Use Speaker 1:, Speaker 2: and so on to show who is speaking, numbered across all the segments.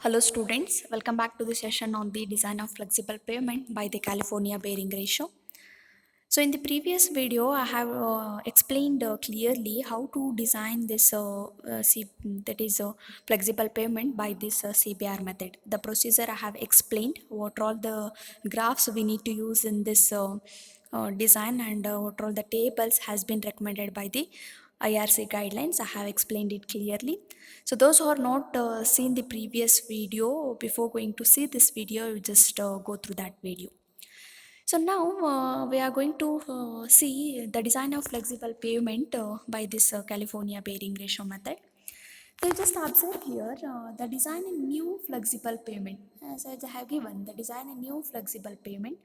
Speaker 1: Hello students, welcome back to the session on the design of flexible pavement by the California bearing ratio. So in the previous video, I have explained clearly how to design this flexible pavement by this CBR method. The procedure I have explained, what all the graphs we need to use in this design and what all the tables has been recommended by the IRC guidelines. I have explained it clearly. So those who are not seen the previous video, before going to see this video, you just go through that video. So now we are going to see the design of flexible pavement by this California bearing ratio method. So just observe here the design a new flexible pavement. As I have given, the design a new flexible pavement,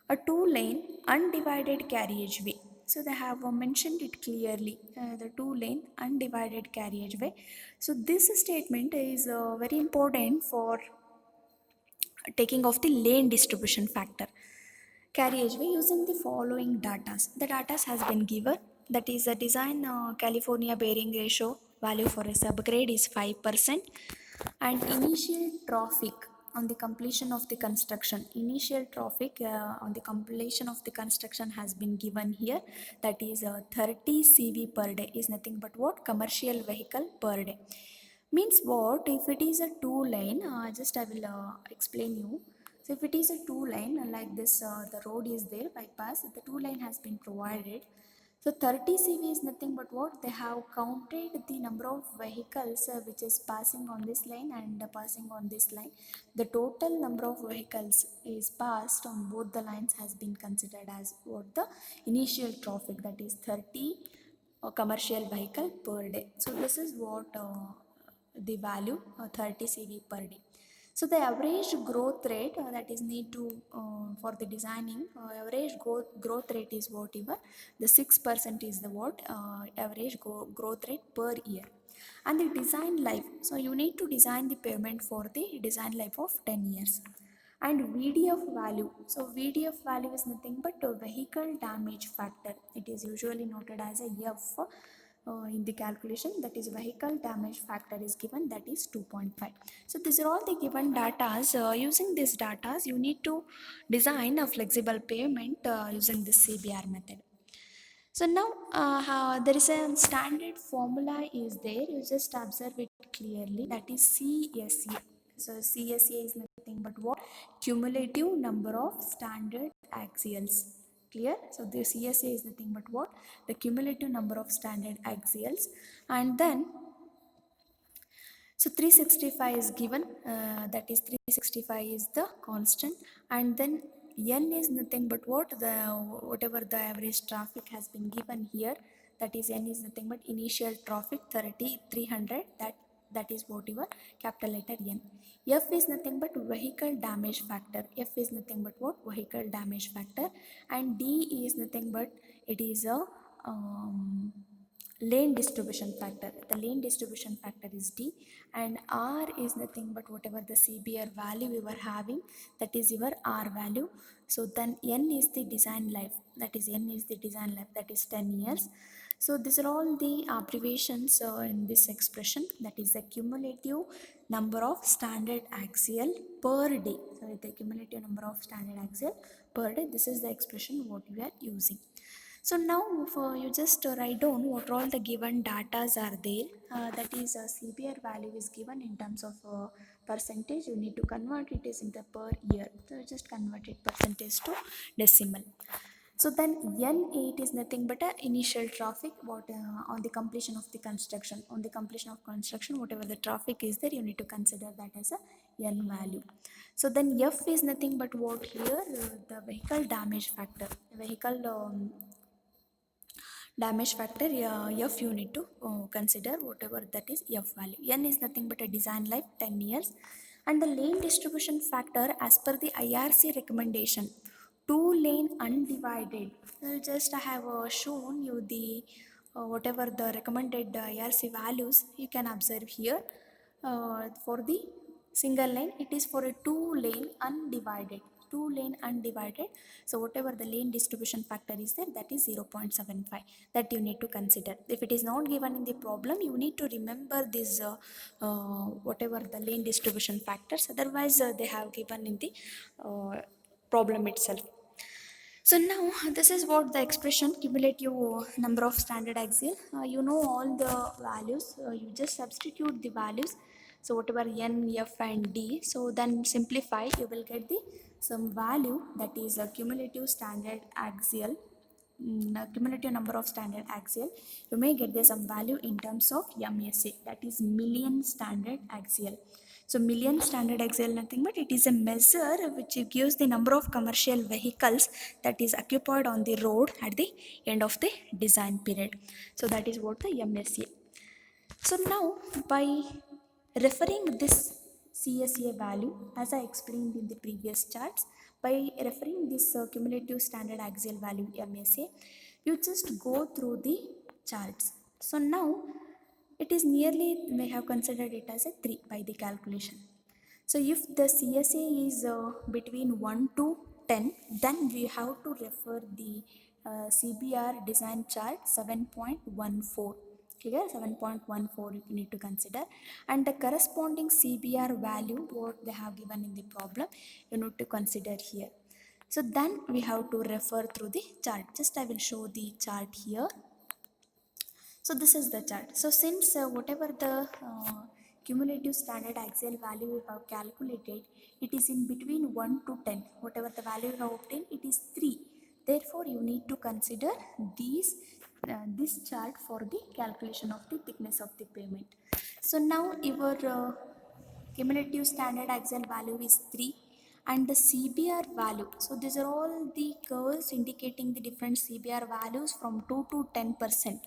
Speaker 1: a two-lane undivided carriageway. So they have mentioned it clearly, the two-lane undivided carriageway. So this statement is very important for taking of the lane distribution factor carriageway using the following datas. The datas has been given, that is a design California bearing ratio value for a subgrade is 5% and initial traffic on the completion of the construction. Initial traffic on the completion of the construction has been given here, that is 30 CV per day is nothing but what? Commercial vehicle per day. Means what? If it is a two lane, just I will explain you. So if it is a two lane like this, the road is there, bypass, the two lane has been provided. So 30 CV is nothing but what? They have counted the number of vehicles which is passing on this line and passing on this line. The total number of vehicles is passed on both the lines has been considered as what? The initial traffic, that is 30 commercial vehicle per day. So this is what the value 30 CV per day. So the average growth rate that is need to for the designing average growth rate is whatever the 6% is the what average growth rate per year. And the design life, so you need to design the pavement for the design life of 10 years. And VDF value, so VDF value is nothing but a vehicle damage factor. It is usually noted as a F in the calculation, that is vehicle damage factor is given, that is 2.5. So these are all the given datas. Using these datas you need to design a flexible pavement using this CBR method. So now there is a standard formula is there, you just observe it clearly, that is CSA. So CSA is nothing but what? Cumulative number of standard axials. Clear? So the CSA is nothing but what? The cumulative number of standard axials. And then so 365 is given, that is 365 is the constant, and then n is nothing but what? The whatever the average traffic has been given here, that is n is nothing but initial traffic 30 300, that is whatever capital letter N. F is nothing but vehicle damage factor. F is nothing but what? Vehicle damage factor. And D is nothing but it is a lane distribution factor. The lane distribution factor is D, and R is nothing but whatever the CBR value you are having, that is your R value. So then N is the design life, that is N is the design life, that is 10 years. So these are all the abbreviations in this expression, that is the cumulative number of standard axial per day. So the cumulative number of standard axial per day, this is the expression what we are using. So now for you just write down what all the given datas are there. That is CBR value is given in terms of percentage. You need to convert it is into per year. So just convert it percentage to decimal. So then N8 is nothing but a initial traffic what on the completion of the construction. On the completion of construction, whatever the traffic is there, you need to consider that as a N value. So then F is nothing but what here? The vehicle damage factor. Vehicle damage factor F you need to consider whatever that is F value. N is nothing but a design life 10 years. And the lane distribution factor as per the IRC recommendation, two lane undivided. Just I have shown you the whatever the recommended IRC values you can observe here. For the single lane it is for a two lane undivided. two lane undivided, so whatever the lane distribution factor is there, that is 0.75, that you need to consider. If it is not given in the problem, you need to remember this whatever the lane distribution factors, otherwise they have given in the problem itself. So now this is what the expression cumulative number of standard axial. You know all the values. You just substitute the values. So whatever n, f, and d. So then simplify. You will get the some value, that is a cumulative standard axial. Cumulative number of standard axial. You may get the some value in terms of MSA. That is million standard axial. So million standard axial nothing but it is a measure which gives the number of commercial vehicles that is occupied on the road at the end of the design period. So that is what the MSA. So now by referring this CSA value, as I explained in the previous charts, by referring this cumulative standard axial value MSA, you just go through the charts. So now it is nearly, may have considered it as a 3 by the calculation. So if the CSA is between 1 to 10, then we have to refer the CBR design chart 7.14. Clear? 7.14 you need to consider, and the corresponding CBR value what they have given in the problem you need to consider here. So then we have to refer through the chart. Just I will show the chart here. So this is the chart. So since whatever the cumulative standard axial value you have calculated, it is in between 1 to 10. Whatever the value you have obtained, it is 3. Therefore, you need to consider this chart for the calculation of the thickness of the pavement. So now your cumulative standard axial value is 3 and the CBR value. So these are all the curves indicating the different CBR values from 2 to 10%.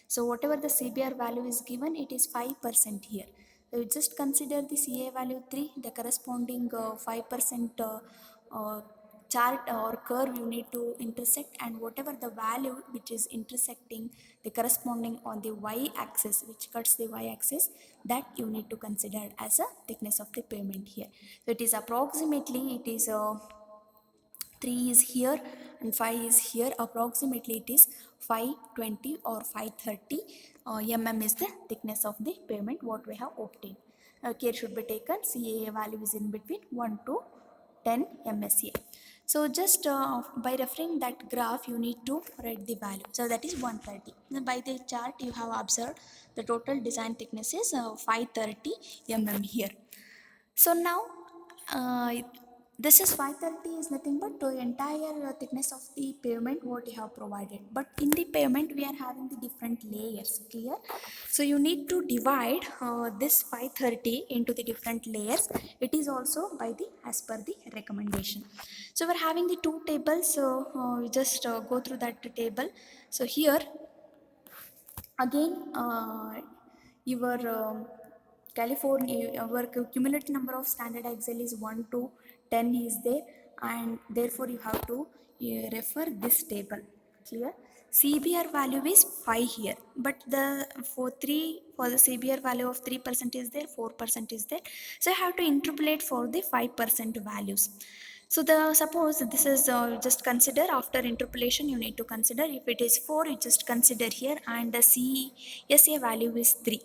Speaker 1: So whatever the CBR value is given, it is 5% here. So you just consider the CA value 3, the corresponding 5% chart or curve you need to intersect, and whatever the value which is intersecting the corresponding on the y-axis, which cuts the y-axis, that you need to consider as a thickness of the pavement here. So it is approximately, it is 3 is here and 5 is here, approximately it is 520 or 530 mm is the thickness of the pavement what we have obtained. Care should be taken, CAA value is in between 1 to 10 MSA. So just by referring that graph you need to write the value. So that is 130. By the chart you have observed the total design thickness is 530 mm here. So now uh, this is 530 is nothing but the entire thickness of the pavement what you have provided, but in the pavement we are having the different layers. Clear? So you need to divide this 530 into the different layers. It is also by the as per the recommendation. So we're having the two tables, so we just go through that table. So here again your California, our cumulative number of standard axial is 1 to 10 is there, and therefore you have to refer this table. Clear? CBR value is 5 here, but the for the CBR value of 3% is there, 4% is there, so you have to interpolate for the 5% values. So the suppose this is just consider after interpolation you need to consider, if it is 4 you just consider here, and the CSA value is 3.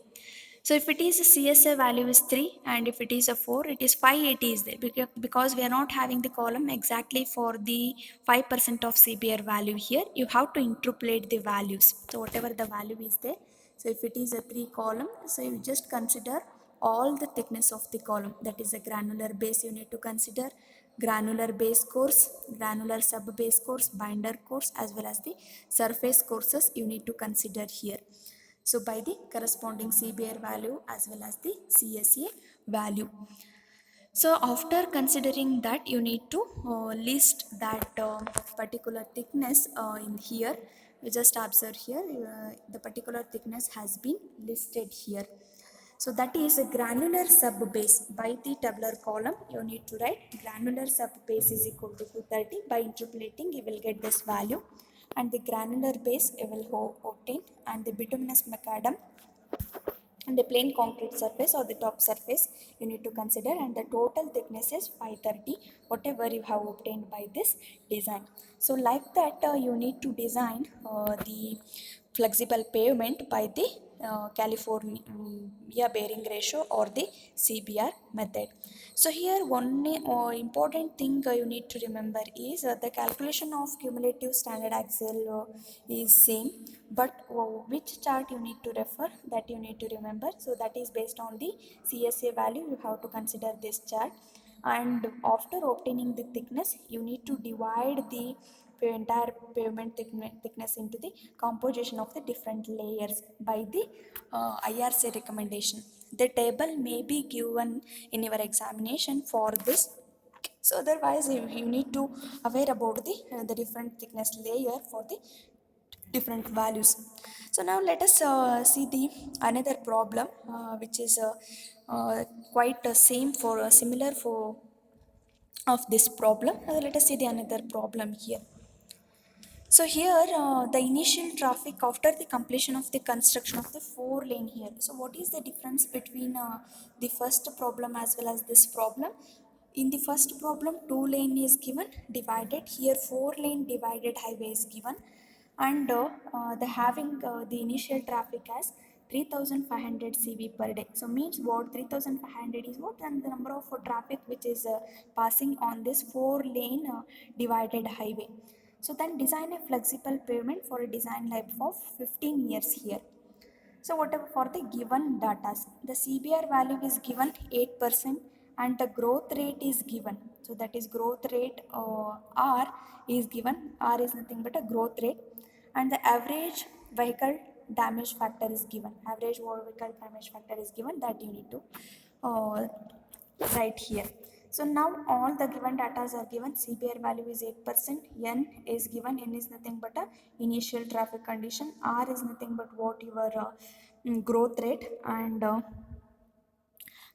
Speaker 1: So if it is a CSA value is 3 and if it is a 4, it is 580 is there, because we are not having the column exactly for the 5% of CBR value here. You have to interpolate the values. So whatever the value is there. So if it is a 3 column, so you just consider all the thickness of the column. That is a granular base you need to consider, granular base course, granular sub base course, binder course, as well as the surface courses you need to consider here. So by the corresponding CBR value as well as the CSA value. So after considering that you need to list that particular thickness in here. You just observe here the particular thickness has been listed here. So that is a granular sub base. By the tabular column you need to write granular sub base is equal to 230. By interpolating you will get this value, and the granular base you will obtain, and the bituminous macadam and the plain concrete surface or the top surface you need to consider, and the total thickness is 530 whatever you have obtained by this design. So like that you need to design the flexible pavement by the California bearing ratio or the CBR method. So here one important thing you need to remember is the calculation of cumulative standard axial is same, but which chart you need to refer, that you need to remember. So that is based on the CSA value, you have to consider this chart, and after obtaining the thickness you need to divide the entire pavement thickness into the composition of the different layers by the IRC recommendation. The table may be given in your examination for this. So otherwise you need to aware about the different thickness layer for the different values. So now let us see the another problem which is quite same for similar for of this problem. Let us see the another problem here. So here the initial traffic after the completion of the construction of the four lane here. So what is the difference between the first problem as well as this problem? In the first problem, two lane is given divided. Here four lane divided highway is given, and the having the initial traffic as 3500 CV per day. So means what, 3500 is what, and the number of traffic which is passing on this four lane divided highway. So then design a flexible pavement for a design life of 15 years here. So whatever for the given data, the CBR value is given 8% and the growth rate is given. So that is growth rate R is given. R is nothing but a growth rate, and the average vehicle damage factor is given. Average vehicle damage factor is given, that you need to uh, write here. So now all the given data are given. CBR value is 8%, N is given, N is nothing but a initial traffic condition, R is nothing but what your growth rate, and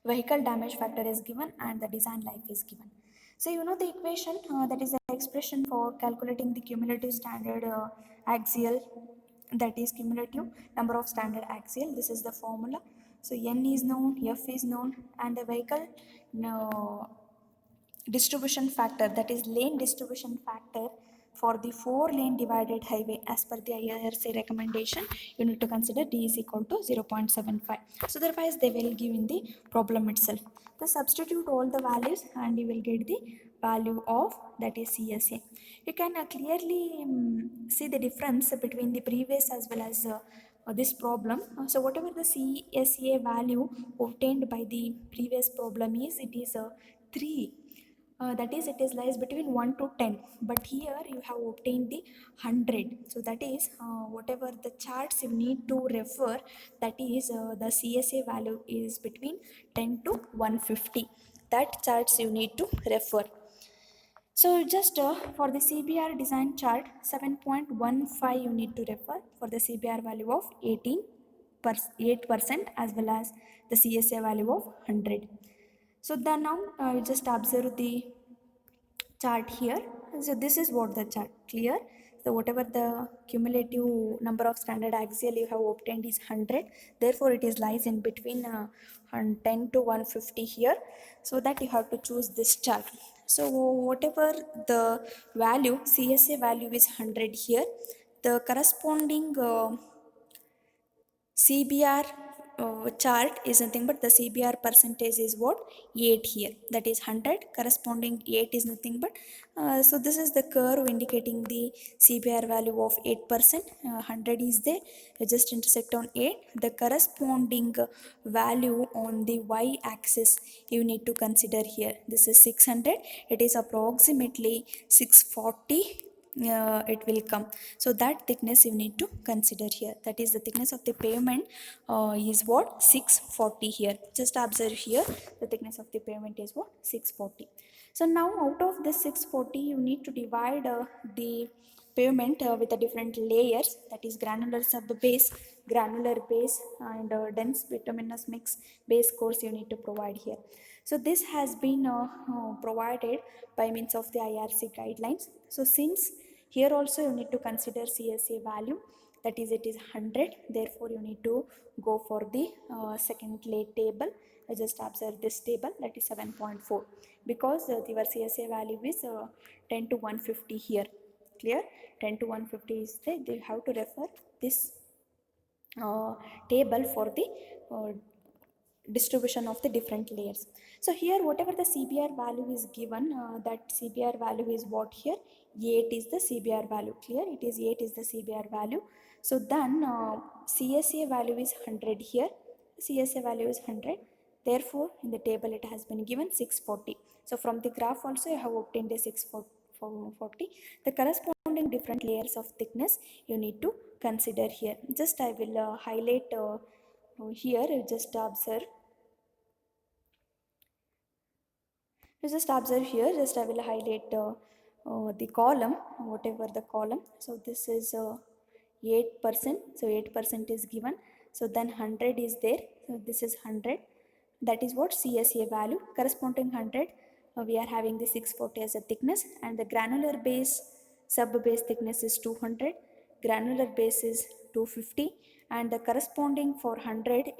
Speaker 1: vehicle damage factor is given, and the design life is given. So you know the equation, that is the expression for calculating the cumulative standard axial, that is cumulative number of standard axial. This is the formula. So N is known, F is known, and the vehicle no, distribution factor, that is lane distribution factor for the four lane divided highway as per the IRC recommendation, you need to consider D is equal to 0.75. So otherwise they will give in the problem itself. So substitute all the values and you will get the value of, that is CSA. You can clearly see the difference between the previous as well as this problem. So whatever the CSA value obtained by the previous problem is, it is 3, that is it is lies between 1 to 10, but here you have obtained the 100. So that is whatever the charts you need to refer, that is the CSA value is between 10 to 150, that charts you need to refer. So just for the CBR design chart 7.15 you need to refer for the CBR value of 8% as well as the CSA value of 100. So then now you just observe the chart here. So this is what the chart, clear? So whatever the cumulative number of standard axial you have obtained is 100, therefore it is lies in between 10 to 150 here, so that you have to choose this chart. So whatever the value, CSA value is 100 here, the corresponding CBR chart is nothing but the CBR percentage is what, 8 here, that is 100 corresponding 8 is nothing but so this is the curve indicating the CBR value of 8%, 100 is there, just intersect on 8, the corresponding value on the y axis you need to consider here, this is 600, it is approximately 640 it will come. So that thickness you need to consider here, that is the thickness of the pavement is what, 640 here, just observe here the thickness of the pavement is what, 640. So now out of this 640 you need to divide the pavement with the different layers, that is granular sub base, granular base, and dense bituminous mix base course you need to provide here. So this has been provided by means of the IRC guidelines. So since here also you need to consider CSA value, that is it is 100. Therefore you need to go for the second table. Just observe this table, that is 7.4, because your CSA value is 10 to 150 here. Clear? 10 to 150 is there. They have to refer this table for the distribution of the different layers. So here whatever the CBR value is given, that CBR value is what here? 8 is the CBR value. Clear? It is 8 is the CBR value. So then CSA value is 100 here. CSA value is 100. Therefore in the table it has been given 640. So from the graph also you have obtained a 640. The corresponding different layers of thickness you need to consider here. Just I will highlight here. You just observe here. Just I will highlight the column, whatever the column. So this is 8%. So 8% is given. So then 100 is there. So this is 100. That is what CSA value. Corresponding 100, we are having the 640 as a thickness, and the granular base sub base thickness is 200. Granular base is 250, and the corresponding for 100,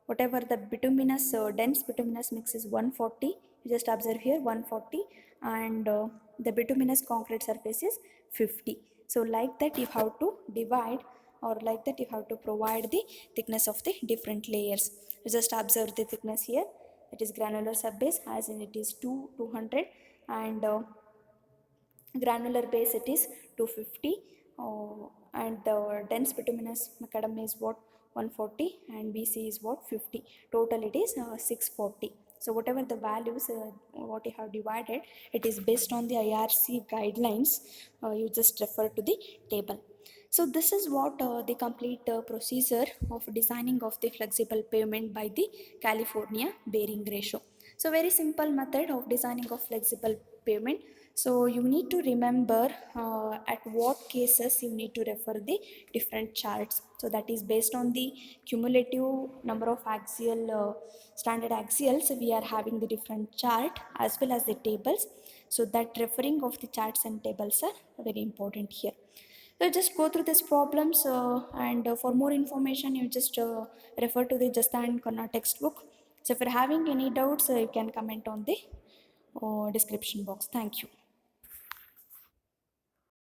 Speaker 1: whatever the bituminous dense bituminous mix is 140. You just observe here 140, and the bituminous concrete surface is 50. So like that you have to divide, or like that you have to provide the thickness of the different layers. You just observe the thickness here, it is granular subbase as in it is 200, and granular base it is 250, and the dense bituminous macadam is what 140, and BC is what 50. Total it is 640. So whatever the values what you have divided, it is based on the IRC guidelines. You just refer to the table. So this is what the complete procedure of designing of the flexible pavement by the California bearing ratio. So very simple method of designing of flexible pavement. So you need to remember at what cases you need to refer the different charts. So that is based on the cumulative number of axial standard axials. We are having the different chart as well as the tables. So that referring of the charts and tables are very important here. So just go through these problems, and for more information you just refer to the Jasta and Khanna textbook. So if you're having any doubts, you can comment on the description box. Thank you.